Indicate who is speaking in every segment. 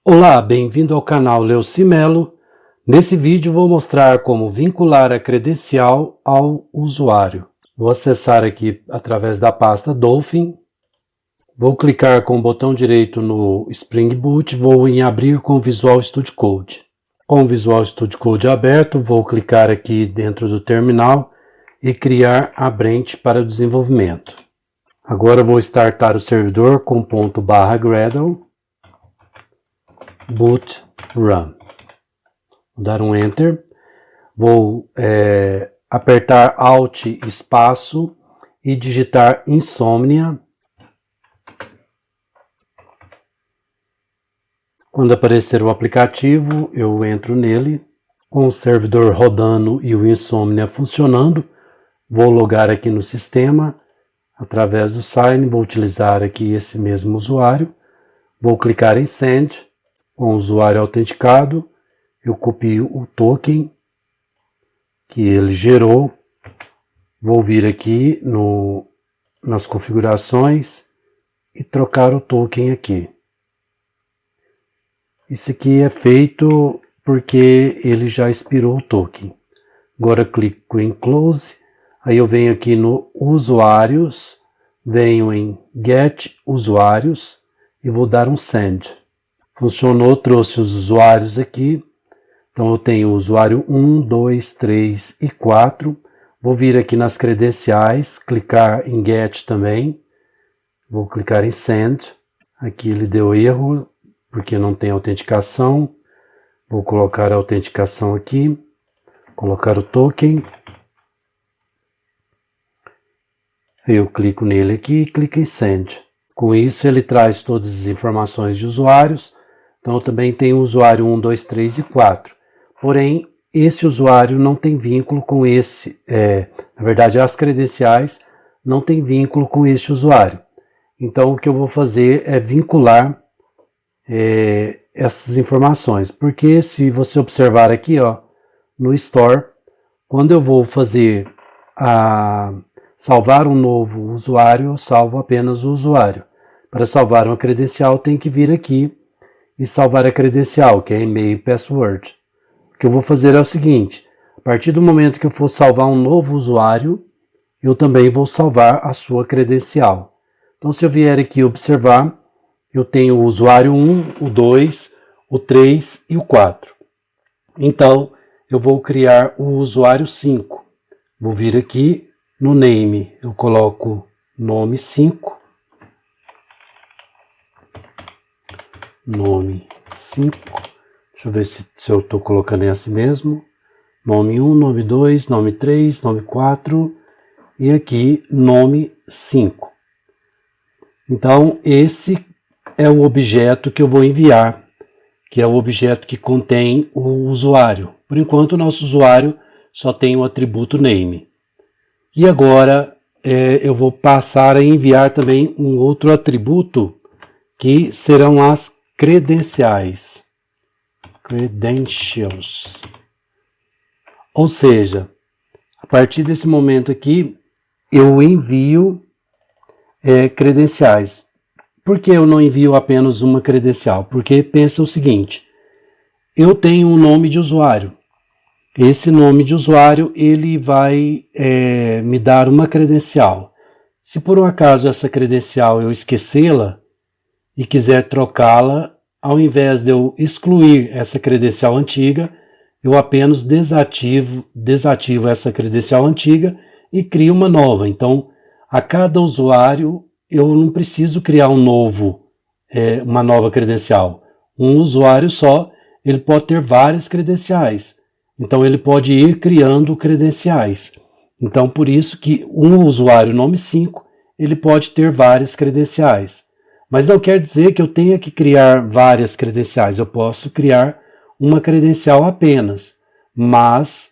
Speaker 1: Olá, bem-vindo ao canal Leuci Melo. Nesse vídeo vou mostrar como vincular a credencial ao usuário. Vou acessar aqui através da pasta Dolphin. Vou clicar com o botão direito no Spring Boot, vou em abrir com o Visual Studio Code. Com o Visual Studio Code aberto, vou clicar aqui dentro do terminal e criar a branch para o desenvolvimento. Agora vou startar o servidor com /Gradle boot run. Vou dar um enter, vou apertar alt espaço e digitar insomnia. Quando aparecer o aplicativo, eu entro nele, com o servidor rodando e o insomnia funcionando. Vou logar aqui no sistema, através do sign, vou utilizar aqui esse mesmo usuário. Vou clicar em send. Com o usuário autenticado, eu copio o token que ele gerou. Vou vir aqui nas configurações e trocar o token aqui. Isso aqui é feito porque ele já expirou o token. Agora clico em close, aí eu venho aqui no usuários, venho em get usuários e vou dar um send. Funcionou, trouxe os usuários aqui. Então eu tenho o usuário 1, 2, 3 e 4. Vou vir aqui nas credenciais, clicar em get também. Vou clicar em send. Aqui ele deu erro, porque não tem autenticação. Vou colocar a autenticação aqui. Colocar o token. Eu clico nele aqui e clico em send. Com isso ele traz todas as informações de usuários. Então eu também tenho o usuário 1, 2, 3 e 4. Porém, esse usuário não tem vínculo com esse. Na verdade, as credenciais não tem vínculo com esse usuário. Então o que eu vou fazer é vincular essas informações. Porque se você observar aqui, ó, no Store, quando eu vou fazer salvar um novo usuário, eu salvo apenas o usuário. Para salvar uma credencial, tem que vir aqui e salvar a credencial, que é e-mail e password. O que eu vou fazer é o seguinte: a partir do momento que eu for salvar um novo usuário, eu também vou salvar a sua credencial. Então, se eu vier aqui observar, eu tenho o usuário 1, o 2, o 3 e o 4. Então, eu vou criar o usuário 5. Vou vir aqui no name, eu coloco nome 5. Nome 5, deixa eu ver se eu estou colocando assim mesmo. Nome 1, nome 2, nome 3, nome 4 e aqui nome 5. Então esse é o objeto que eu vou enviar, que é o objeto que contém o usuário. Por enquanto o nosso usuário só tem o atributo name. E agora eu vou passar a enviar também um outro atributo que serão as credenciais, credentials. Ou seja, a partir desse momento aqui, eu envio credenciais. Por que eu não envio apenas uma credencial? Porque pensa o seguinte: eu tenho um nome de usuário. Esse nome de usuário ele vai me dar uma credencial. Se por um acaso essa credencial eu esquecê-la e quiser trocá-la, ao invés de eu excluir essa credencial antiga, eu apenas desativo essa credencial antiga e crio uma nova. Então, a cada usuário, eu não preciso criar uma nova credencial. Um usuário só, ele pode ter várias credenciais. Então, ele pode ir criando credenciais. Então, por isso que um usuário nome 5, ele pode ter várias credenciais. Mas não quer dizer que eu tenha que criar várias credenciais. Eu posso criar uma credencial apenas, mas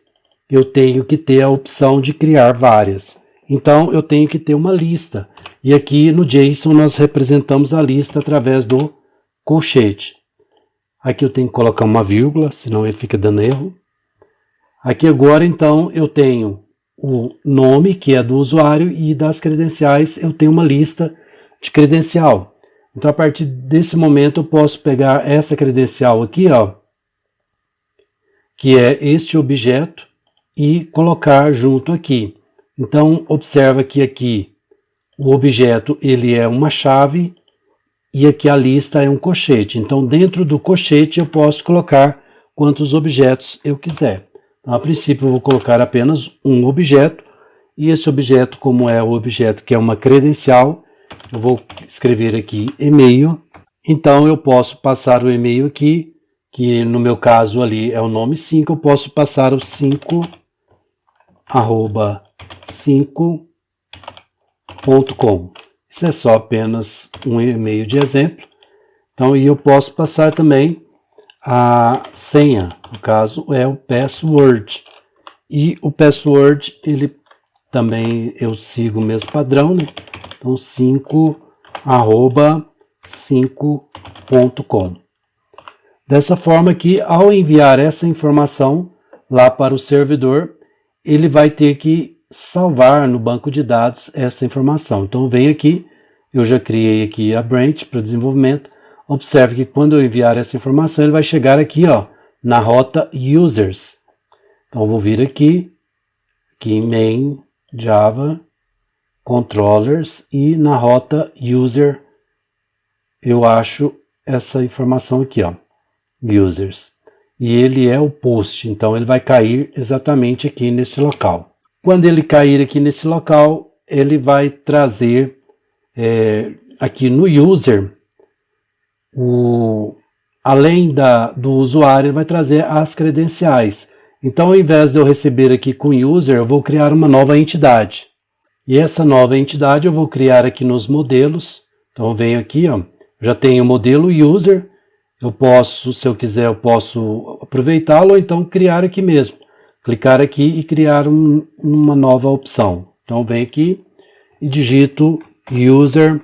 Speaker 1: eu tenho que ter a opção de criar várias. Então eu tenho que ter uma lista. E aqui no JSON nós representamos a lista através do colchete. Aqui eu tenho que colocar uma vírgula, senão ele fica dando erro. Aqui agora então eu tenho o nome, que é do usuário, e das credenciais eu tenho uma lista de credencial. Então, a partir desse momento, eu posso pegar essa credencial aqui, ó, que é este objeto, e colocar junto aqui. Então, observa que aqui o objeto ele é uma chave e aqui a lista é um colchete. Então, dentro do colchete eu posso colocar quantos objetos eu quiser. Então, a princípio, eu vou colocar apenas um objeto, e esse objeto, como é o objeto que é uma credencial, eu vou escrever aqui e-mail. Então, eu posso passar o e-mail aqui, que no meu caso ali é o nome 5, eu posso passar o 5, @5.com. Isso é só apenas um e-mail de exemplo. Então, e eu posso passar também a senha, no caso é o password. E o password, ele também eu sigo o mesmo padrão, né? Então, 5.5.com. Dessa forma que, ao enviar essa informação lá para o servidor, ele vai ter que salvar no banco de dados essa informação. Então, vem aqui, eu já criei aqui a branch para desenvolvimento. Observe que quando eu enviar essa informação, ele vai chegar aqui, ó, na rota users. Então, eu vou vir aqui em main, Java, controllers, e na rota user eu acho essa informação aqui, ó, users. E ele é o post, então ele vai cair exatamente aqui nesse local. Quando ele cair aqui nesse local, ele vai trazer aqui no user, além do usuário, ele vai trazer as credenciais. Então, ao invés de eu receber aqui com user, eu vou criar uma nova entidade. E essa nova entidade eu vou criar aqui nos modelos. Então, eu venho aqui, ó, já tenho o modelo user. Eu posso, se eu quiser, eu posso aproveitá-lo ou então criar aqui mesmo. Clicar aqui e criar uma nova opção. Então, venho aqui e digito user.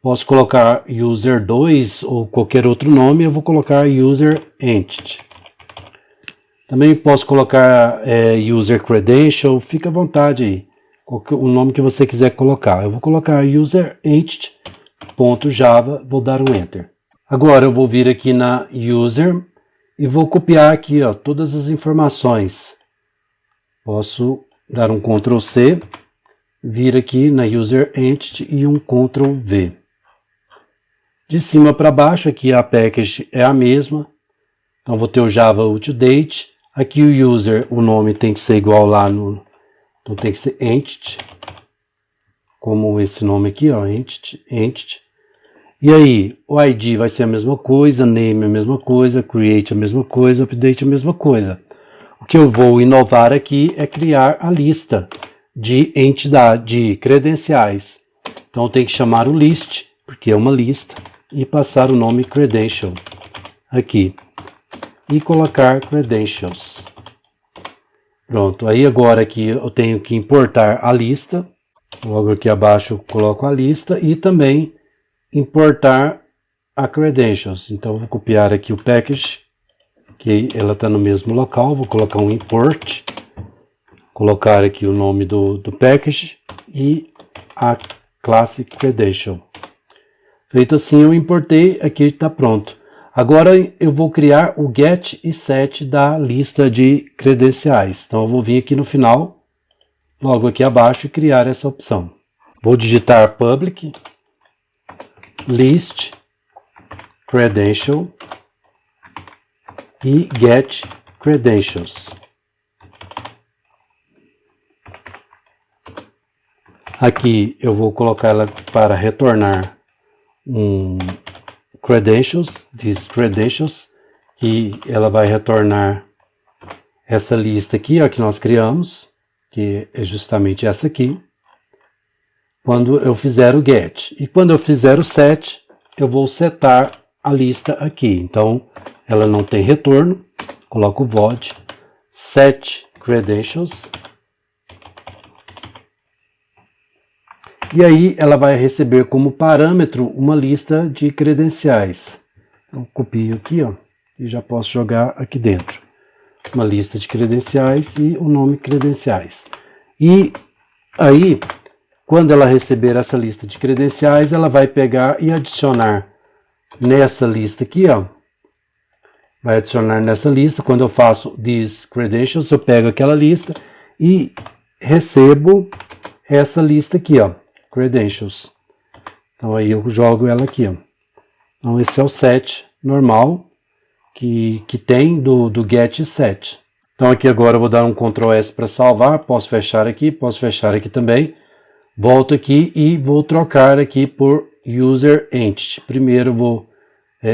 Speaker 1: Posso colocar user 2 ou qualquer outro nome. Eu vou colocar user entity. Também posso colocar user credential. Fica à vontade aí. O nome que você quiser colocar. Eu vou colocar user entity.java. Vou dar um enter. Agora eu vou vir aqui na user e vou copiar aqui, ó, todas as informações. Posso dar um Ctrl C, vir aqui na user entity e um Ctrl V. De cima para baixo aqui a package é a mesma. Então vou ter o Java UtDate. Aqui o user, o nome tem que ser igual lá no... Então tem que ser entity. Como esse nome aqui, ó, entity. E aí, o ID vai ser a mesma coisa, name a mesma coisa, create a mesma coisa, update a mesma coisa. O que eu vou inovar aqui é criar a lista de entidade, de credenciais. Então tem que chamar o list, porque é uma lista, e passar o nome credential aqui. E colocar credentials. Pronto, aí agora aqui eu tenho que importar a lista. Logo aqui abaixo eu coloco a lista e também importar a credentials. Então, vou copiar aqui o package, que ela está no mesmo local. Vou colocar um import, colocar aqui o nome do package e a classe credential. Feito assim, eu importei, aqui está pronto. Agora eu vou criar o get e set da lista de credenciais. Então, eu vou vir aqui no final, logo aqui abaixo, e criar essa opção. Vou digitar public list credential e get credentials. Aqui eu vou colocar ela para retornar um these credentials, e ela vai retornar essa lista aqui, ó, que nós criamos, que é justamente essa aqui, quando eu fizer o get. E quando eu fizer o set, eu vou setar a lista aqui. Então, ela não tem retorno. Coloco o void set credentials. E aí, ela vai receber como parâmetro uma lista de credenciais. Então, copio aqui, ó, e já posso jogar aqui dentro. Uma lista de credenciais e o nome credenciais. E aí, Quando ela receber essa lista de credenciais, ela vai pegar e adicionar nessa lista aqui, ó. Vai adicionar nessa lista. Quando eu faço these credentials, eu pego aquela lista e recebo essa lista aqui, ó, credentials. Então aí eu jogo ela aqui, ó. Então esse é o set normal que tem do get set. Então aqui agora eu vou dar um Ctrl S para salvar, posso fechar aqui também. Volto aqui e vou trocar aqui por user entity. Primeiro eu vou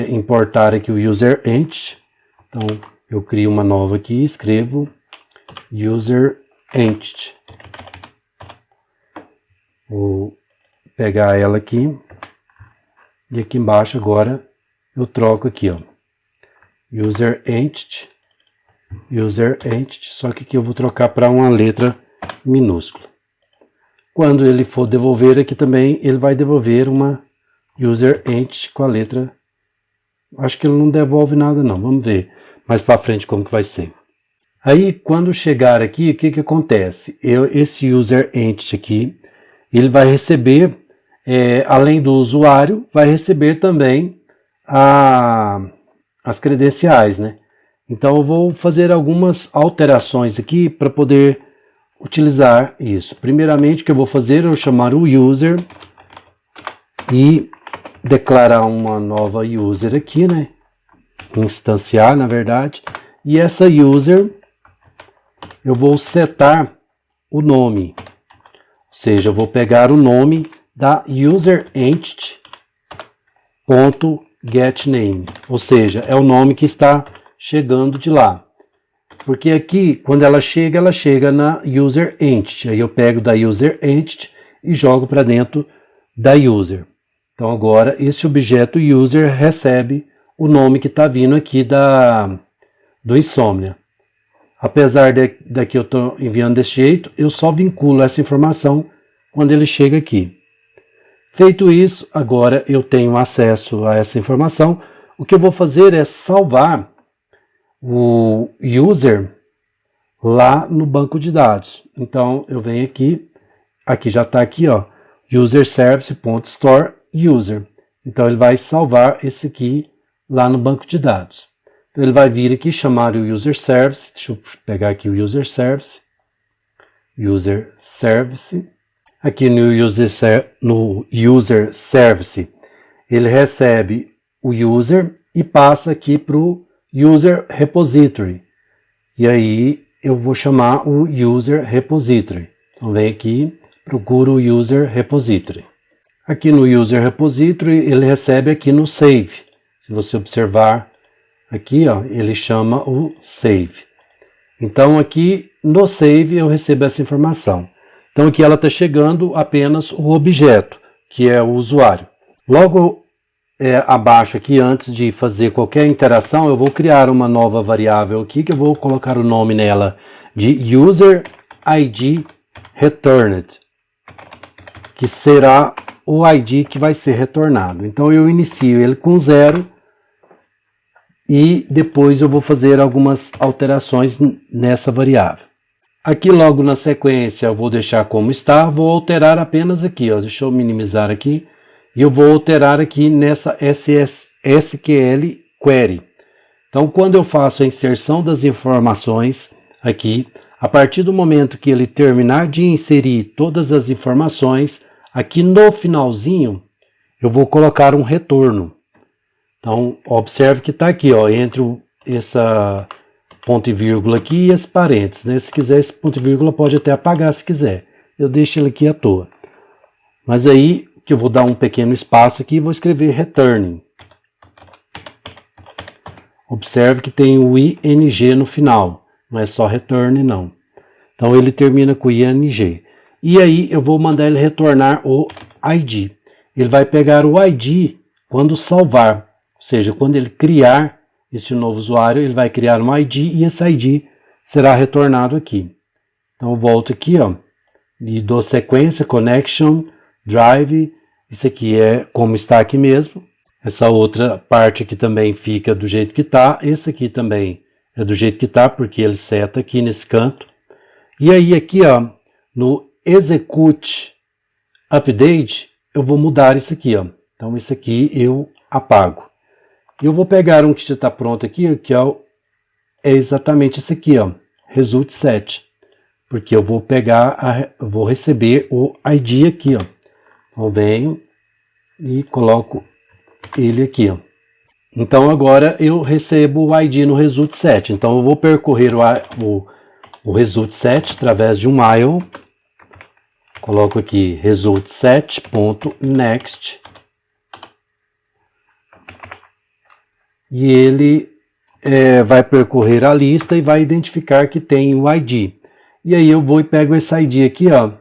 Speaker 1: importar aqui o user entity. Então eu crio uma nova aqui, escrevo user entity. Vou pegar ela aqui e aqui embaixo agora eu troco aqui, ó, user entity, só que aqui eu vou trocar para uma letra minúscula. Quando ele for devolver aqui também, ele vai devolver uma user entity com a letra. Acho que ele não devolve nada não, vamos ver mais para frente como que vai ser. Aí quando chegar aqui, o que que acontece? Esse user entity aqui, ele vai receber, além do usuário, vai receber também as credenciais, né? Então eu vou fazer algumas alterações aqui para poder utilizar isso. Primeiramente, o que eu vou fazer é eu chamar o user e declarar uma nova user aqui, né? Instanciar, na verdade. E essa user, eu vou setar o nome. Ou seja, eu vou pegar o nome da user entity.getName, ou seja, é o nome que está chegando de lá. Porque aqui, quando ela chega na user entity. Aí eu pego da user entity e jogo para dentro da user. Então agora esse objeto user recebe o nome que está vindo aqui do Insomnia. Apesar daqui eu estou enviando desse jeito, eu só vinculo essa informação quando ele chega aqui. Feito isso, agora eu tenho acesso a essa informação. O que eu vou fazer é salvar o user lá no banco de dados. Então eu venho aqui já está aqui, ó, user service.store user. Então ele vai salvar esse aqui lá no banco de dados. Então ele vai vir aqui chamar o user service. Deixa eu pegar aqui o user service. Aqui no user service ele recebe o user e passa aqui para o user repository. E aí eu vou chamar o user repository. Então vem aqui, procuro o user repository. Aqui no user repository ele recebe aqui no save. Se você observar aqui, ó, ele chama o save. Então aqui no save eu recebo essa informação. Então aqui ela está chegando apenas o objeto, que é o usuário. Logo abaixo aqui, antes de fazer qualquer interação, eu vou criar uma nova variável aqui, que eu vou colocar o nome nela de user ID returned, que será o ID que vai ser retornado. Então eu inicio ele com 0 e depois eu vou fazer algumas alterações nessa variável. Aqui logo na sequência eu vou deixar como está, vou alterar apenas aqui, ó, deixa eu minimizar aqui, e eu vou alterar aqui nessa SQL Query. Então quando eu faço a inserção das informações aqui, a partir do momento que ele terminar de inserir todas as informações, aqui no finalzinho eu vou colocar um retorno. Então observe que está aqui, ó, entre essa ponto e vírgula aqui e esse parênteses, né? Se quiser esse ponto e vírgula pode até apagar se quiser. Eu deixo ele aqui à toa. Mas aí que eu vou dar um pequeno espaço aqui e vou escrever returning. Observe que tem o ing no final, não é só return não. Então ele termina com ing. E aí eu vou mandar ele retornar o ID. Ele vai pegar o ID quando salvar, ou seja, quando ele criar esse novo usuário, ele vai criar um ID e esse ID será retornado aqui. Então eu volto aqui, ó, e dou sequência, connection, drive, isso aqui é como está aqui mesmo. Essa outra parte aqui também fica do jeito que está, esse aqui também é do jeito que está, porque ele seta aqui nesse canto. E aí aqui, ó, no execute update, eu vou mudar isso aqui, ó. Então isso aqui eu apago. E eu vou pegar um que já está pronto aqui, que é exatamente esse aqui, ó, result set. Porque eu vou pegar, eu vou receber o ID aqui, ó. Então eu venho e coloco ele aqui, ó. Então agora eu recebo o ID no result set. Então eu vou percorrer o result set através de um while. Coloco aqui result set.next. E ele vai percorrer a lista e vai identificar que tem o ID. E aí eu vou e pego esse ID aqui, ó,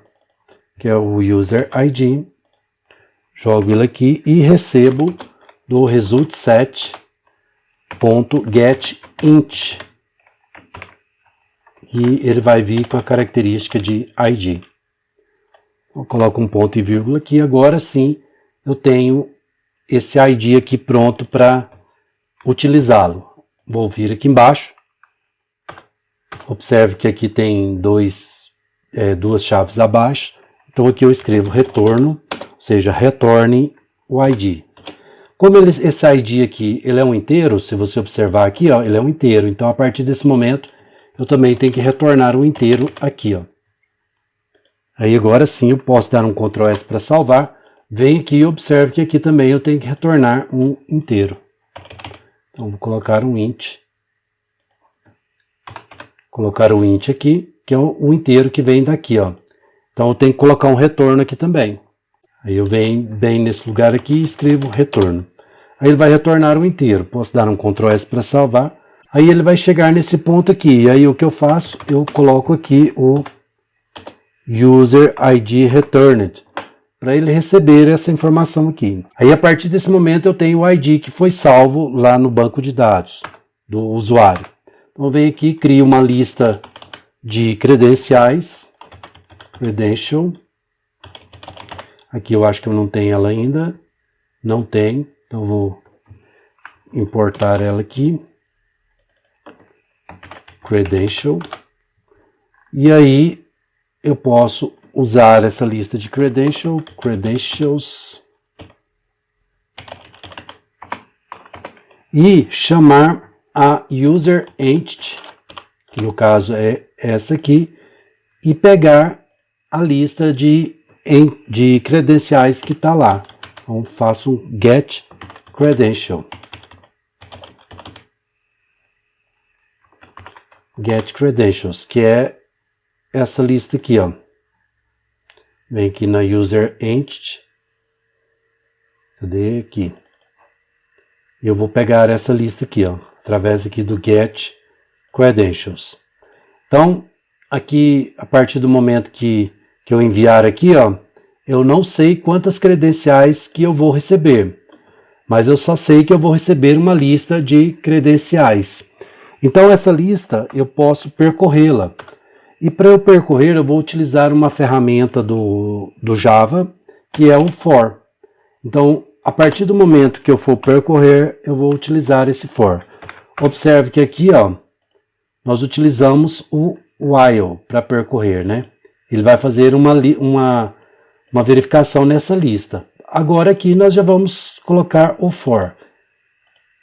Speaker 1: que é o user ID. Jogo ele aqui e recebo do result set.getInt. E ele vai vir com a característica de ID. Eu coloco um ponto e vírgula aqui. Agora sim eu tenho esse ID aqui pronto para utilizá-lo. Vou vir aqui embaixo. Observe que aqui tem duas chaves abaixo. Então aqui eu escrevo retorno, ou seja, retorne o ID. Como esse ID aqui ele é um inteiro, se você observar aqui, ó, ele é um inteiro. Então a partir desse momento eu também tenho que retornar um inteiro aqui, ó. Aí agora sim eu posso dar um Ctrl S para salvar. Vem aqui e observe que aqui também eu tenho que retornar um inteiro. Então vou colocar um int. Colocar o int aqui, que é o inteiro que vem daqui, ó. Então eu tenho que colocar um retorno aqui também. Aí eu venho bem nesse lugar aqui e escrevo retorno. Aí ele vai retornar o inteiro. Posso dar um Ctrl S para salvar. Aí ele vai chegar nesse ponto aqui. E aí o que eu faço? Eu coloco aqui o user ID returned, para ele receber essa informação aqui. Aí a partir desse momento eu tenho o ID que foi salvo lá no banco de dados do usuário. Então eu venho aqui, crio uma lista de credenciais, credential. Aqui eu acho que eu não tenho ela ainda, não tem, então eu vou importar ela aqui, credential. E aí eu posso usar essa lista de credentials, e chamar a user entity, que no caso é essa aqui, e pegar a lista de credenciais que está lá. Então faço um get credential. Get credentials, que é essa lista aqui, ó. Vem aqui na user entity. Cadê aqui? Eu vou pegar essa lista aqui, ó, através aqui do get credentials. Então, aqui, a partir do momento que eu enviar aqui, ó, eu não sei quantas credenciais que eu vou receber, mas eu só sei que eu vou receber uma lista de credenciais. Então, essa lista eu posso percorrê-la. E para eu percorrer, eu vou utilizar uma ferramenta do Java, que é o for. Então, a partir do momento que eu for percorrer, eu vou utilizar esse for. Observe que aqui, ó, nós utilizamos o while para percorrer, né? Ele vai fazer uma verificação nessa lista. Agora aqui nós já vamos colocar o for.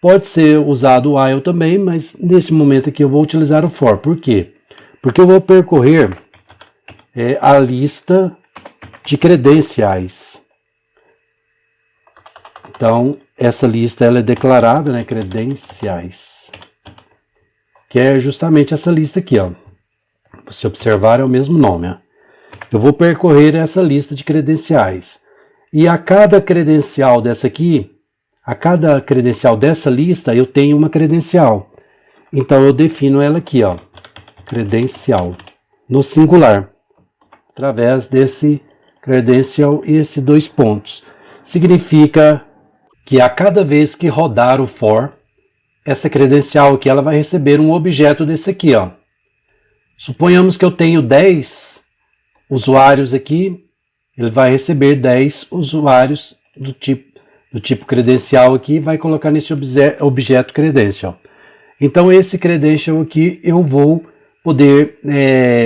Speaker 1: Pode ser usado o while também, mas nesse momento aqui eu vou utilizar o for. Por quê? Porque eu vou percorrer a lista de credenciais. Então, essa lista ela é declarada, né, credenciais, que é justamente essa lista aqui, ó. Se observar, é o mesmo nome, ó. Eu vou percorrer essa lista de credenciais. E a cada credencial dessa aqui, a cada credencial dessa lista, eu tenho uma credencial. Então, eu defino ela aqui, ó, credencial, no singular, através desse credential e esses dois pontos. Significa que a cada vez que rodar o for, essa credencial aqui ela vai receber um objeto desse aqui, ó. Suponhamos que eu tenho 10 usuários aqui, ele vai receber 10 usuários do tipo credencial aqui e vai colocar nesse objeto credential. Então esse credential aqui eu vou poder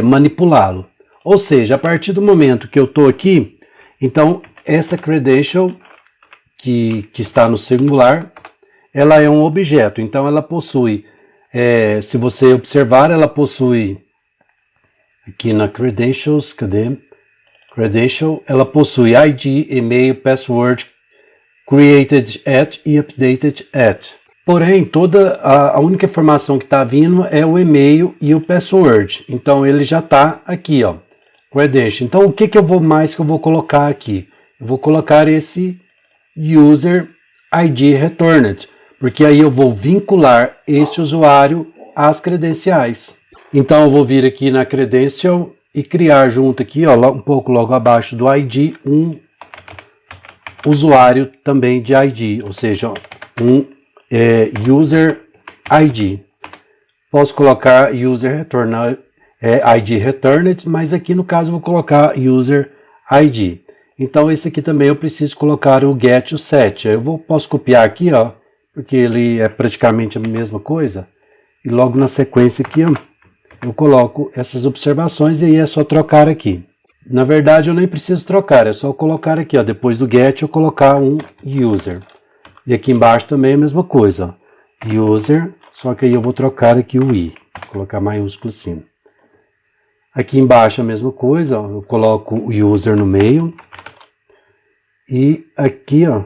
Speaker 1: manipulá-lo. Ou seja, a partir do momento que eu estou aqui, Então, essa credential que está no singular, ela é um objeto. Então, ela possui, se você observar, ela possui, aqui na credentials, cadê? Credential, ela possui ID, e-mail, password, created at e updated at. Porém, toda a única informação que está vindo é o e-mail e o password. Então, ele já está aqui, ó, credential. Então, o que eu vou colocar aqui? Eu vou colocar esse user ID returned, porque aí eu vou vincular esse usuário às credenciais. Então, eu vou vir aqui na credential e criar junto aqui, ó, um pouco logo abaixo do ID, um usuário também de ID, ou seja, um user ID. Posso colocar user return, ID returned, mas aqui no caso eu vou colocar user ID. Então esse aqui também eu preciso colocar o get e o set. Posso copiar aqui, ó, porque ele é praticamente a mesma coisa. E logo na sequência aqui, ó, eu coloco essas observações e aí é só trocar aqui. Na verdade eu nem preciso trocar, é só colocar aqui, ó, depois do get eu colocar um user. E aqui embaixo também é a mesma coisa, ó, user, só que aí eu vou trocar aqui o i, colocar maiúsculo assim. Aqui embaixo a mesma coisa, ó, eu coloco o user no meio. E aqui, ó,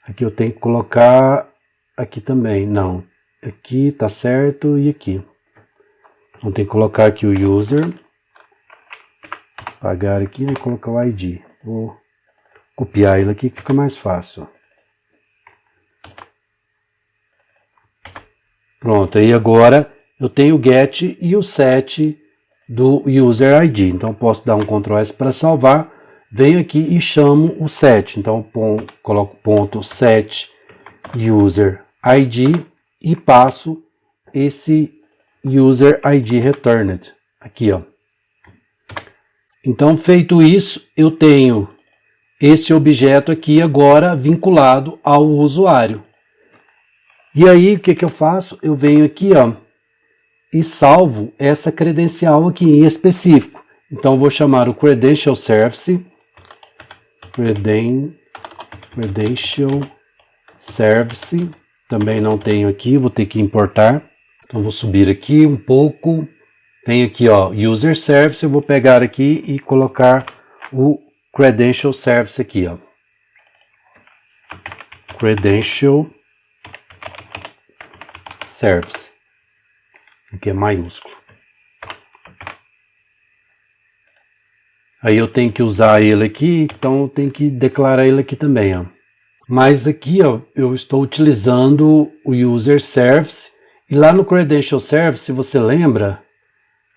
Speaker 1: aqui eu tenho que colocar aqui também, não, aqui tá certo e aqui. Então tem que colocar aqui o user, apagar aqui e colocar o ID. Vou copiar ele aqui que fica mais fácil. Pronto, aí agora eu tenho o get e o set do user ID. Então posso dar um Ctrl S para salvar. Venho aqui e chamo o set. Então coloco ponto set user ID e passo esse user ID returned. Aqui, ó. Então, feito isso, eu tenho esse objeto aqui agora vinculado ao usuário. E aí, o que eu faço? Eu venho aqui, ó, e salvo essa credencial aqui em específico. Então, eu vou chamar o credential service, credential service, também não tenho aqui, vou ter que importar. Então, vou subir aqui um pouco. Tem aqui, ó, user service, eu vou pegar aqui e colocar o credential service aqui, ó. Credential service. Aqui é maiúsculo. Aí eu tenho que usar ele aqui, então eu tenho que declarar ele aqui também, ó. Mas aqui, ó, eu estou utilizando o user service e lá no credential service, se você lembra,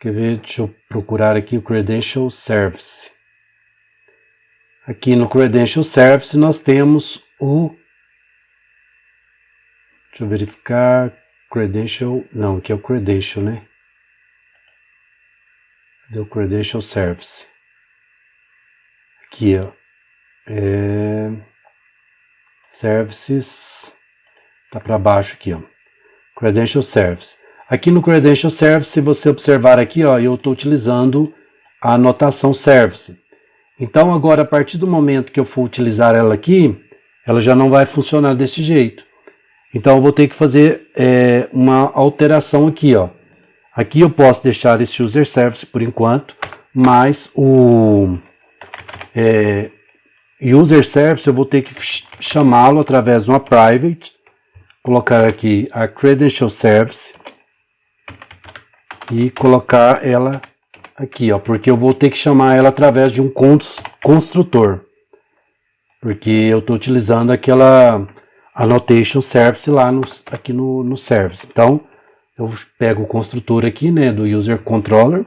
Speaker 1: quer ver, deixa eu procurar aqui o credential service. Aqui no credential service nós temos o, deixa eu verificar, credential, não, aqui é o credential, né? Cadê o credential service? Aqui, ó, services, tá para baixo aqui, ó, credential service. Aqui no credential service, se você observar aqui, ó, eu estou utilizando a anotação service. Então agora, a partir do momento que eu for utilizar ela aqui, ela já não vai funcionar desse jeito. Então eu vou ter que fazer uma alteração aqui, ó. Aqui eu posso deixar esse user service por enquanto, mas o user service eu vou ter que chamá-lo através de uma private, colocar aqui a credential service e colocar ela aqui, ó, porque eu vou ter que chamar ela através de um construtor, porque eu estou utilizando aquela annotation service lá aqui no service. Então eu pego o construtor aqui, né, do user controller,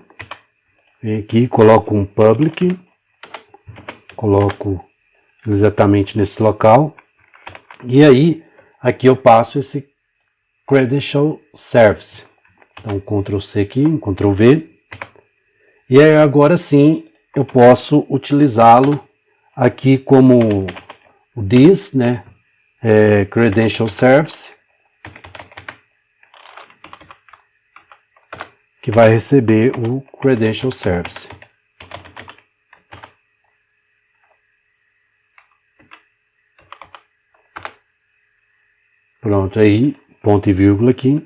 Speaker 1: vem aqui, coloco um public, coloco exatamente nesse local, e aí aqui eu passo esse credential service. Então Ctrl C aqui, Ctrl V, e aí agora sim eu posso utilizá-lo aqui como o this, né, credential service, que vai receber o credential service. Pronto, aí, ponto e vírgula aqui.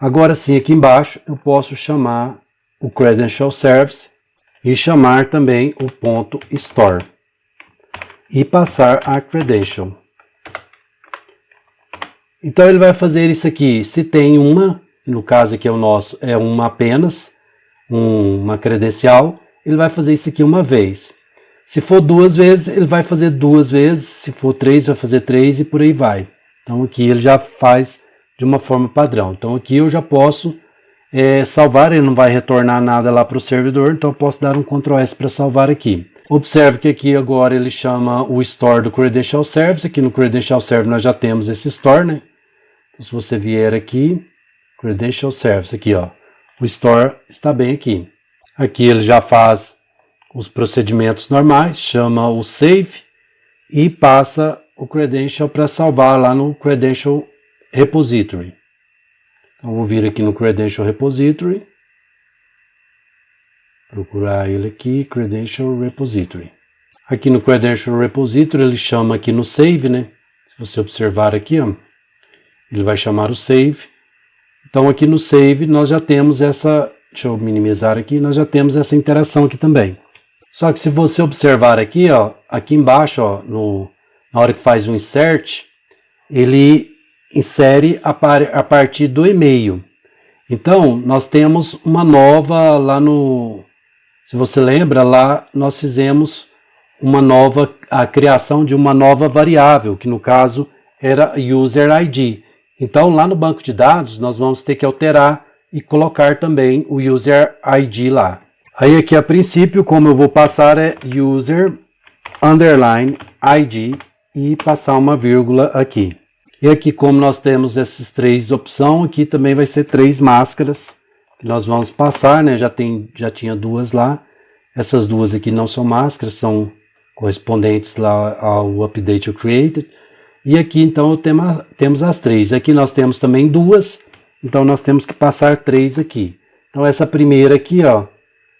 Speaker 1: Agora sim, aqui embaixo, eu posso chamar o Credential Service e chamar também o ponto Store. E passar a Credential. Então ele vai fazer isso aqui, se tem uma, no caso aqui é o nosso, é uma apenas, uma credencial, ele vai fazer isso aqui uma vez. Se for 2 vezes, ele vai fazer 2 vezes, se for 3, vai fazer 3 e por aí vai. Então aqui ele já faz de uma forma padrão. Então aqui eu já posso salvar, ele não vai retornar nada lá para o servidor, então eu posso dar um Ctrl S para salvar aqui. Observe que aqui agora ele chama o Store do Credential Service, aqui no Credential Service nós já temos esse Store, né? Então, se você vier aqui, Credential Service, aqui ó, o Store está bem aqui. Aqui ele já faz os procedimentos normais, chama o Save e passa o Credential para salvar lá no Credential Repository. Então vou vir aqui no Credential Repository, procurar ele aqui, Credential Repository. Aqui no Credential Repository ele chama aqui no Save, né? Se você observar aqui, ó, ele vai chamar o Save. Então aqui no Save nós já temos essa, deixa eu minimizar aqui, nós já temos essa interação aqui também. Só que se você observar aqui, ó, aqui embaixo, ó, na hora que faz um insert, ele insere a partir do e-mail. Então nós temos uma nova lá no, se você lembra, lá nós fizemos a criação de uma nova variável, que no caso era User ID. Então lá no banco de dados nós vamos ter que alterar e colocar também o User ID lá. Aí aqui a princípio, como eu vou passar é User underline ID e passar uma vírgula aqui. E aqui como nós temos essas 3 opções, aqui também vai ser 3 máscaras que nós vamos passar, né? Já tinha 2 lá. Essas 2 aqui não são máscaras, são correspondentes lá ao Update Created. E aqui então temos as 3. Aqui nós temos também 2, então nós temos que passar 3 aqui. Então essa primeira aqui, ó,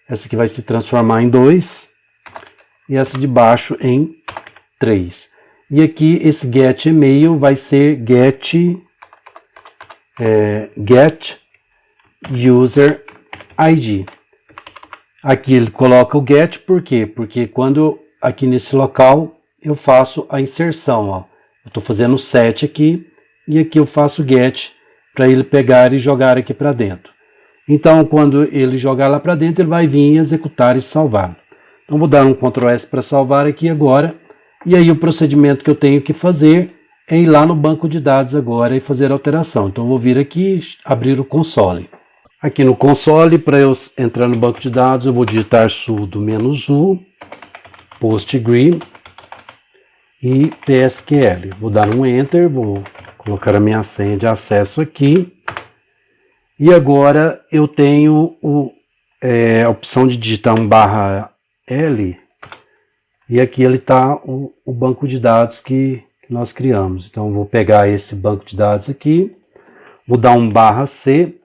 Speaker 1: essa aqui vai se transformar em 2 e essa de baixo em 3. E aqui esse get email vai ser get user ID. Aqui ele coloca o get, por quê? Porque quando aqui nesse local eu faço a inserção, ó. Eu estou fazendo o set aqui e aqui eu faço o get para ele pegar e jogar aqui para dentro. Então quando ele jogar lá para dentro ele vai vir executar e salvar. Então vou dar um Ctrl S para salvar aqui agora. E aí o procedimento que eu tenho que fazer é ir lá no banco de dados agora e fazer a alteração. Então eu vou vir aqui, abrir o console. Aqui no console, para eu entrar no banco de dados, eu vou digitar sudo -u, postgre e psql. Vou dar um enter, vou colocar a minha senha de acesso aqui. E agora eu tenho a opção de digitar um /L. E aqui ele está o banco de dados que nós criamos. Então eu vou pegar esse banco de dados aqui, vou dar um /C,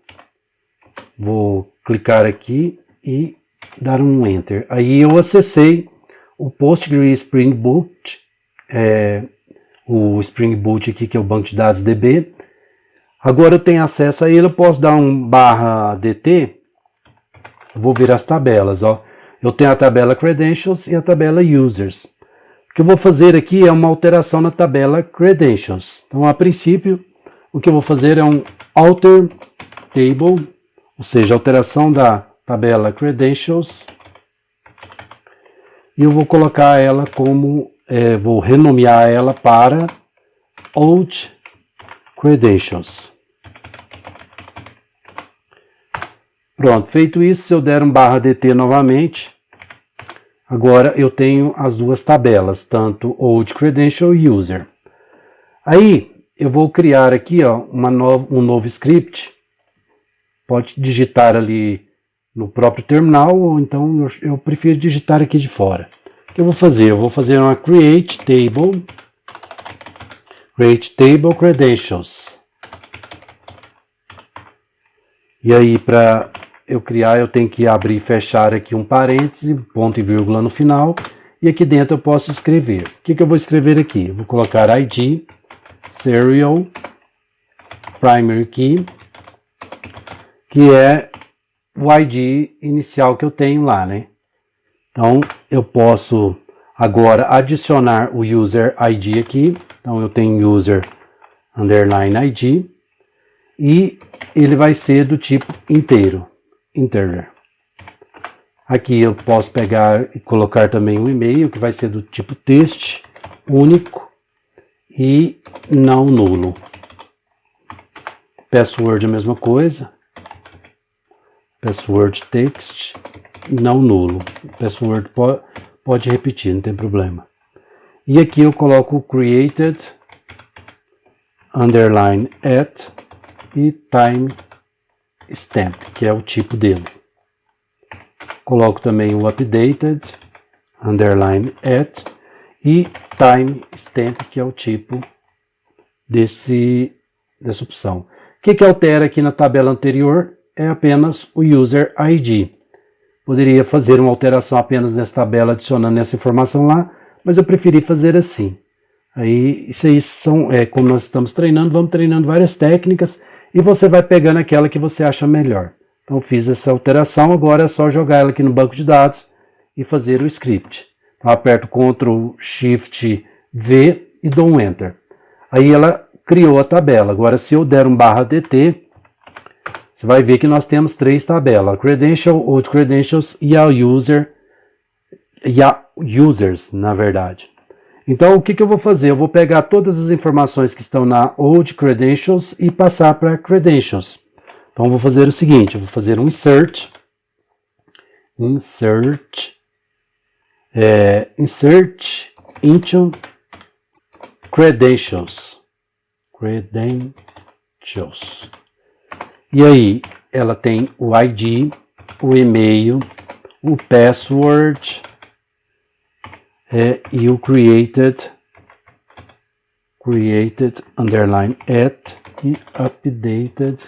Speaker 1: vou clicar aqui e dar um Enter. Aí eu acessei o Postgre Spring Boot, o Spring Boot aqui que é o banco de dados DB. Agora eu tenho acesso a ele, eu posso dar um /DT, vou ver as tabelas, ó. Eu tenho a tabela Credentials e a tabela Users. O que eu vou fazer aqui é uma alteração na tabela Credentials. Então, a princípio, o que eu vou fazer é um Alter Table, ou seja, alteração da tabela Credentials. E eu vou colocar ela como, vou renomear ela para Old Credentials. Pronto, feito isso, se eu der um /DT novamente, agora eu tenho as 2 tabelas, tanto Old Credential e User. Aí eu vou criar aqui ó, um novo script, pode digitar ali no próprio terminal, ou então eu prefiro digitar aqui de fora. O que eu vou fazer? Eu vou fazer uma create table credentials. E aí para eu criar, eu tenho que abrir e fechar aqui um parêntese, ponto e vírgula no final, e aqui dentro eu posso escrever. O que eu vou escrever aqui? Eu vou colocar ID, serial, primary key, que é o ID inicial que eu tenho lá, né? Então, eu posso agora adicionar o user ID aqui. Então, eu tenho user underline ID e ele vai ser do tipo inteiro, integer. Aqui eu posso pegar e colocar também um e-mail que vai ser do tipo text, único e não nulo. Password a mesma coisa. Password text, não nulo. Password pode repetir, não tem problema. E aqui eu coloco created, underline at e time stamp, que é o tipo dele. Coloco também o updated, underline at e time stamp, que é o tipo dessa opção. O que altera aqui na tabela anterior é apenas o user ID. Poderia fazer uma alteração apenas nessa tabela, adicionando essa informação lá, mas eu preferi fazer assim. Aí, isso aí como nós estamos treinando, vamos treinando várias técnicas e você vai pegando aquela que você acha melhor. Então, eu fiz essa alteração, agora é só jogar ela aqui no banco de dados e fazer o script. Então, eu aperto Ctrl Shift V e dou um Enter. Aí ela criou a tabela. Agora, se eu der um /dt, você vai ver que nós temos 3 tabelas: Credential, Old Credentials e a Users, na verdade. Então, o que eu vou fazer? Eu vou pegar todas as informações que estão na Old Credentials e passar para Credentials. Então, eu vou fazer o seguinte, eu vou fazer um insert into Credentials. E aí, ela tem o ID, o e-mail, o password e o created underline at e updated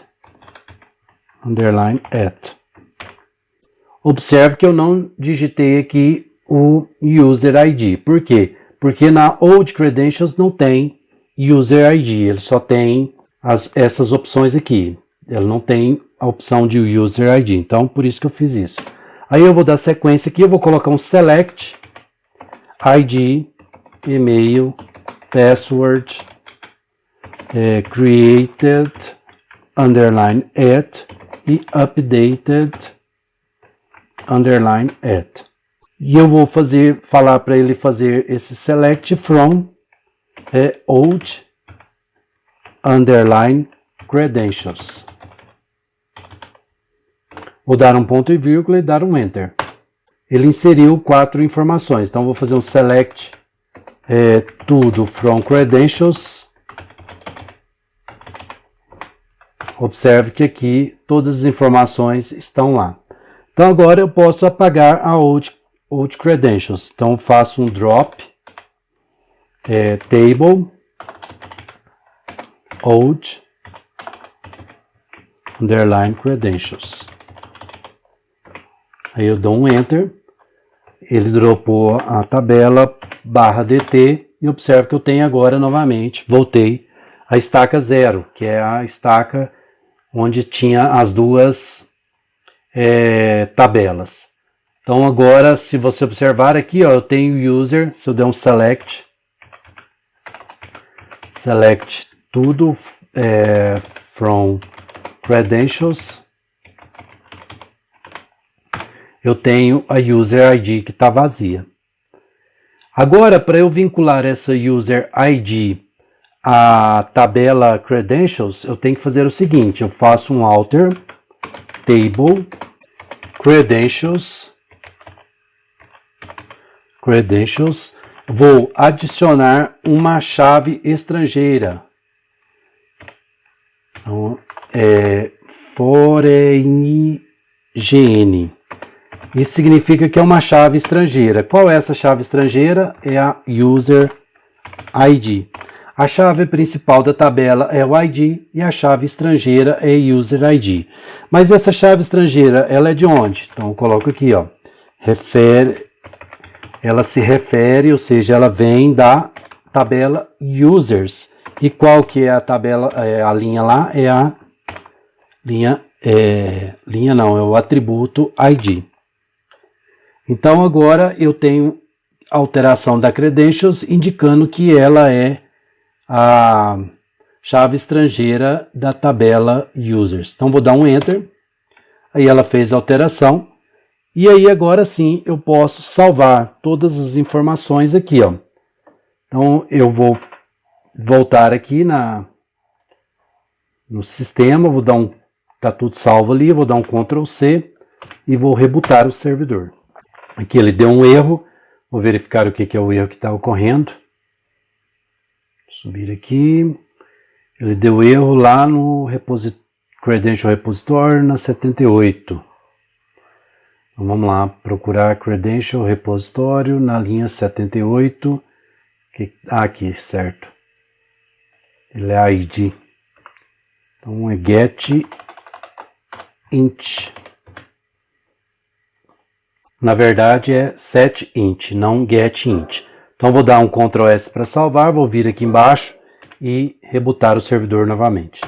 Speaker 1: underline at. Observe que eu não digitei aqui o user ID. Por quê? Porque na Old Credentials não tem user ID, ele só tem essas opções aqui. Ele não tem a opção de user ID, então por isso que eu fiz isso. Aí eu vou dar sequência aqui, eu vou colocar um select, ID, e-mail, password, created, underline at e updated, underline at. E eu vou falar para ele fazer esse select from old, underline credentials. Vou dar um ponto e vírgula e dar um enter. Ele inseriu 4 informações, então vou fazer um select tudo from credentials. Observe que aqui todas as informações estão lá. Então agora eu posso apagar a old credentials. Então faço um drop table old underline credentials. Aí eu dou um enter, ele dropou a tabela /dt e observe que eu tenho agora novamente, voltei a estaca 0, que é a estaca onde tinha as duas tabelas. Então agora, se você observar aqui, ó, eu tenho user, se eu der um select tudo from credentials, eu tenho a user ID que está vazia. Agora, para eu vincular essa user ID à tabela credentials, eu tenho que fazer o seguinte, eu faço um alter table credentials, vou adicionar uma chave estrangeira. Então, foreign. Isso significa que é uma chave estrangeira. Qual é essa chave estrangeira? É a user ID. A chave principal da tabela é o ID e a chave estrangeira é user ID. Mas essa chave estrangeira, ela é de onde? Então eu coloco aqui, ó, ela se refere, ou seja, ela vem da tabela users, E qual que é a tabela, a linha lá? É a linha não, é o atributo ID. Então agora eu tenho alteração da credentials indicando que ela é a chave estrangeira da tabela users. Então vou dar um enter, aí ela fez a alteração, e aí agora sim eu posso salvar todas as informações aqui, ó. Então eu vou voltar aqui no sistema, vou dar tá tudo salvo ali, vou dar um Ctrl C e vou rebootar o servidor. Aqui ele deu um erro, vou verificar o que é o erro que está ocorrendo. Subir aqui, ele deu erro lá no Credential Repository na 78. Então vamos lá, procurar Credential Repository na linha 78. Aqui, certo. Ele é ID. Então é get int. Na verdade é set int, não get int. Então vou dar um Ctrl S para salvar, vou vir aqui embaixo e rebootar o servidor novamente.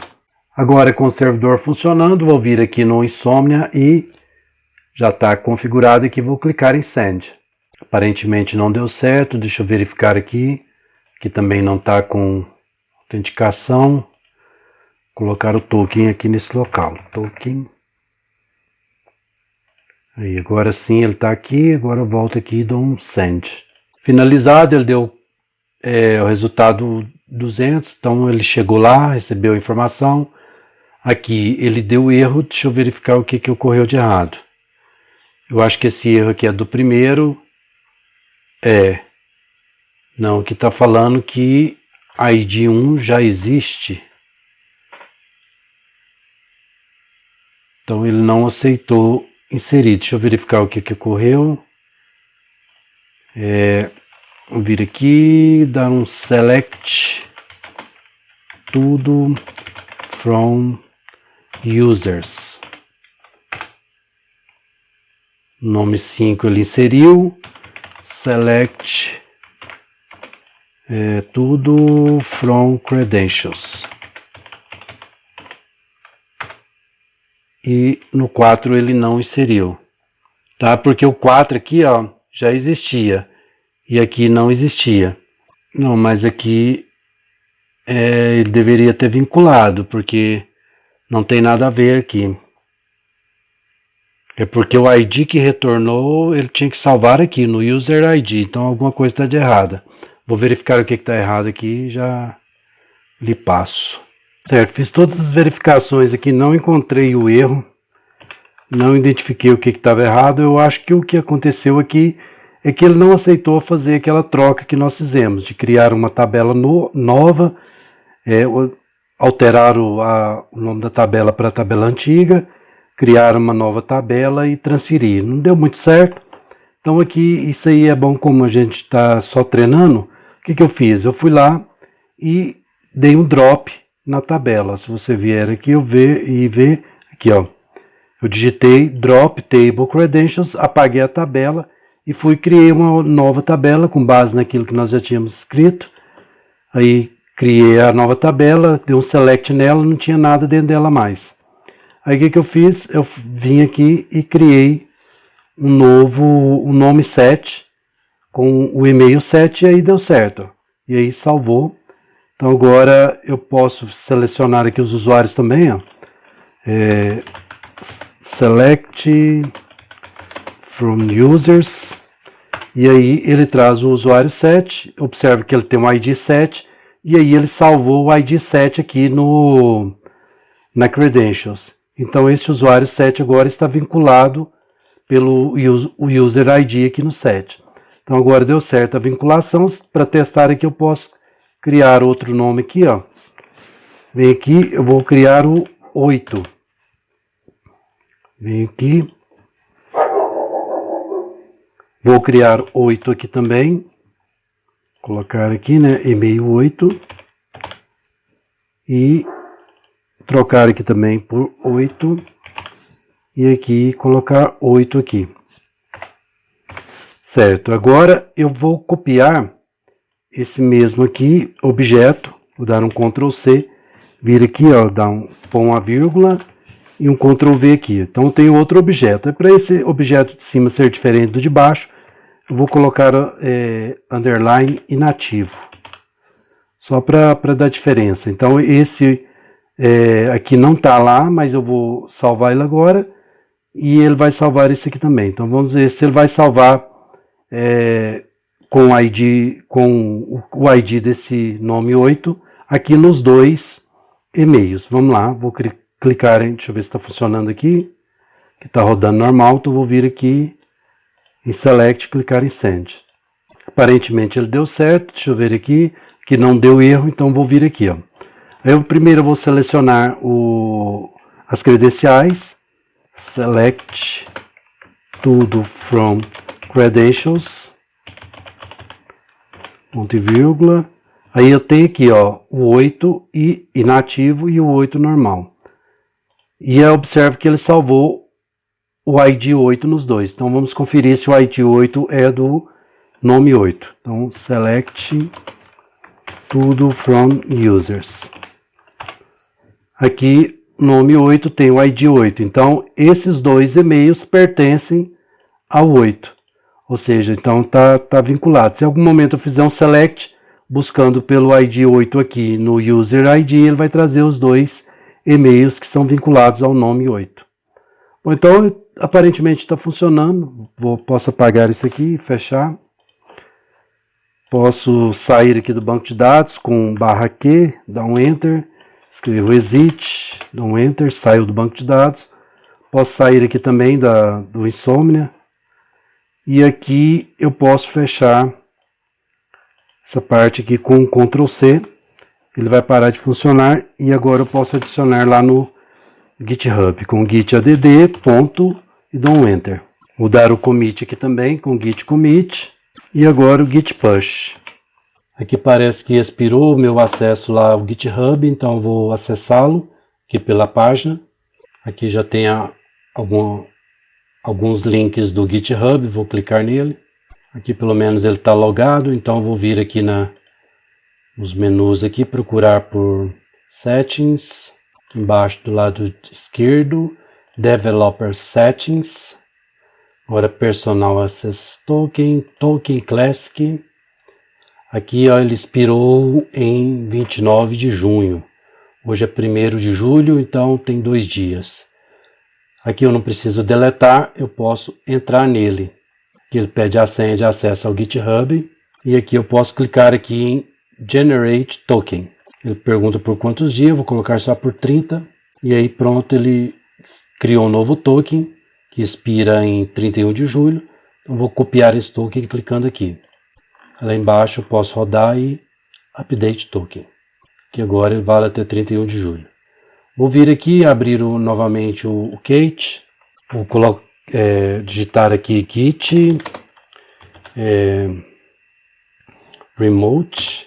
Speaker 1: Agora com o servidor funcionando, vou vir aqui no Insomnia e já está configurado aqui, vou clicar em Send. Aparentemente não deu certo, deixa eu verificar aqui. Aqui também não está com autenticação. Colocar o token aqui nesse local. Token. Aí, agora sim ele está aqui, agora eu volto aqui e dou um Send. Finalizado, ele deu o resultado 200, então ele chegou lá, recebeu a informação. Aqui ele deu erro, deixa eu verificar o que ocorreu de errado. Eu acho que esse erro aqui é do primeiro. Não, aqui está falando que ID 1 já existe. Então ele não aceitou inserir. Deixa eu verificar o que ocorreu. Vou vir aqui, dar um select tudo from users. Nome 5 ele inseriu. Select tudo from credentials. E no 4 ele não inseriu, tá? Porque o 4 aqui, ó, já existia e aqui não existia. Não, mas aqui ele deveria ter vinculado, porque não tem nada a ver aqui. É porque o ID que retornou, ele tinha que salvar aqui no user ID, então alguma coisa está de errada. Vou verificar o que está errado aqui e já lhe passo. Certo, fiz todas as verificações aqui, não encontrei o erro, não identifiquei o que estava errado. Eu acho que o que aconteceu aqui é que ele não aceitou fazer aquela troca que nós fizemos, de criar uma tabela nova, alterar o nome da tabela para a tabela antiga, criar uma nova tabela e transferir. Não deu muito certo, então aqui isso aí é bom, como a gente está só treinando. O que eu fiz? Eu fui lá e dei um drop na tabela. Se você vier aqui ver aqui, ó, eu digitei drop table credentials, apaguei a tabela e criei uma nova tabela com base naquilo que nós já tínhamos escrito. Aí criei a nova tabela, dei um select nela, não tinha nada dentro dela mais. Aí o que eu fiz? Eu vim aqui e criei um nome 7 com o e-mail 7 e aí deu certo. E aí salvou. Então agora eu posso selecionar aqui os usuários também, ó. Select from users, e aí ele traz o usuário 7, observe que ele tem um ID 7, e aí ele salvou o ID 7 aqui na Credentials. Então esse usuário 7 agora está vinculado pelo user ID aqui no 7. Então agora deu certo a vinculação. Para testar aqui eu posso criar outro nome aqui, ó. Vem aqui, eu vou criar o 8. Vem aqui. Vou criar 8 aqui também. Colocar aqui, né, e-mail 8. E trocar aqui também por 8. E aqui colocar 8 aqui. Certo, agora eu vou copiar esse mesmo aqui, objeto, Vou dar um Ctrl C, vir aqui, ó, pôr uma vírgula e um Ctrl V aqui. Então tem outro objeto. Para esse objeto de cima ser diferente do de baixo, eu vou colocar underline inativo. Só para dar diferença. Então esse aqui não está lá, mas eu vou salvar ele agora. E ele vai salvar esse aqui também. Então vamos ver se ele vai salvar com o ID desse nome 8 aqui nos dois e-mails. Vamos lá, vou clicar, deixa eu ver se está funcionando aqui. Que está rodando normal, então vou vir aqui em Select, clicar em Send. Aparentemente ele deu certo, deixa eu ver aqui, que não deu erro, então vou vir aqui, ó. Aí primeiro eu vou selecionar as credenciais, Select tudo from Credentials, ponto e vírgula. Aí eu tenho aqui, ó, o 8 inativo e o 8 normal. E eu observo que ele salvou o ID 8 nos dois. Então vamos conferir se o ID 8 é do nome 8. Então select tudo from users. Aqui nome 8 tem o ID 8. Então esses dois e-mails pertencem ao 8. Ou seja, então tá vinculado. Se em algum momento eu fizer um select buscando pelo ID 8 aqui no user ID, ele vai trazer os dois e-mails que são vinculados ao nome 8. Bom, então aparentemente está funcionando. Posso apagar isso aqui e fechar. Posso sair aqui do banco de dados com /Q, dar um Enter, escrevo exit, dar um Enter, saio do banco de dados. Posso sair aqui também do Insomnia. E aqui eu posso fechar essa parte aqui com Ctrl C. Ele vai parar de funcionar e agora eu posso adicionar lá no GitHub com git add ponto e dou um Enter. Vou dar o commit aqui também com git commit e agora o git push. Aqui parece que expirou o meu acesso lá ao GitHub, então eu vou acessá-lo aqui pela página. Aqui já tem alguns links do GitHub, vou clicar nele. Aqui pelo menos ele está logado, então eu vou vir aqui nos menus aqui, procurar por Settings, aqui embaixo do lado esquerdo, Developer Settings, agora Personal Access Token, Token Classic. Aqui ó, ele expirou em 29 de junho, hoje é 1º de julho, então tem 2 dias. Aqui eu não preciso deletar, eu posso entrar nele. Aqui ele pede a senha de acesso ao GitHub e aqui eu posso clicar aqui em Generate Token. Ele pergunta por quantos dias, eu vou colocar só por 30 e aí pronto, ele criou um novo token que expira em 31 de julho. Então vou copiar esse token clicando aqui. Lá embaixo eu posso rodar e Update Token, que agora ele vale até 31 de julho. Vou vir aqui, abrir novamente o Kate, vou digitar aqui git remote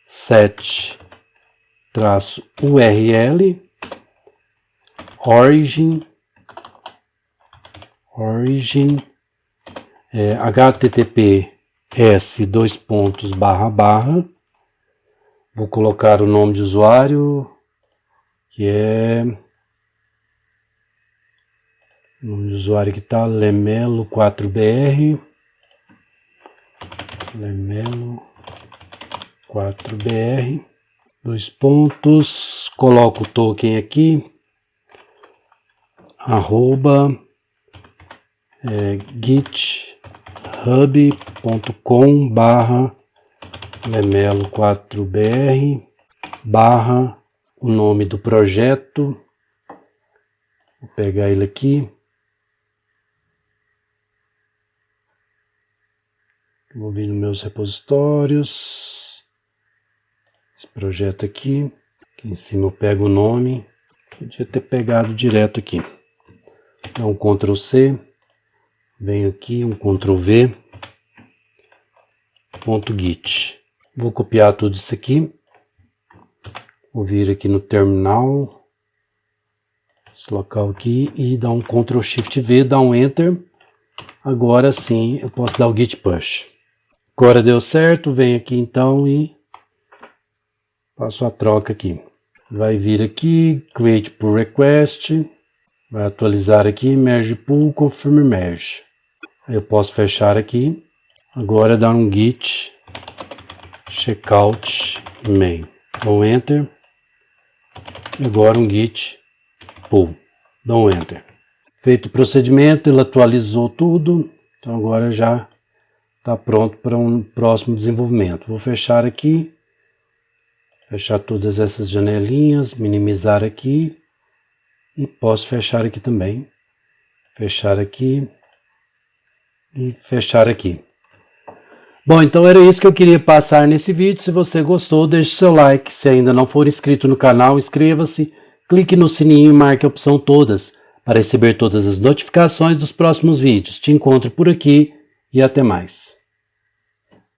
Speaker 1: set -url origin https:// vou colocar o nome de usuário que é o nome do usuário que está Lemelo4br, Lemelo4br, 2 pontos, coloco o token aqui, github.com/lemelo4br o nome do projeto. Vou pegar ele aqui. Vou vir nos meus repositórios. Esse projeto aqui. Aqui em cima eu pego o nome. Podia ter pegado direto aqui. Dá um Ctrl C. Venho aqui, um Ctrl V. .git. Vou copiar tudo isso aqui. Vou vir aqui no terminal. Esse local aqui e dar um Ctrl Shift V, dar um Enter. Agora sim eu posso dar o git push. Agora deu certo, venho aqui então e Faço a troca aqui. Vai vir aqui, Create Pull Request, vai atualizar aqui, Merge Pull, Confirm Merge. Eu posso fechar aqui. Agora dar um Git Checkout Main. Dou Enter. E agora um Git Pull. Dou Enter. Feito o procedimento, ele atualizou tudo. Então agora já está pronto para um próximo desenvolvimento. Vou fechar aqui. Fechar todas essas janelinhas, minimizar aqui. E posso fechar aqui também. Fechar aqui. E fechar aqui. Bom, então era isso que eu queria passar nesse vídeo. Se você gostou, deixe seu like. Se ainda não for inscrito no canal, inscreva-se. Clique no sininho e marque a opção todas para receber todas as notificações dos próximos vídeos. Te encontro por aqui e até mais.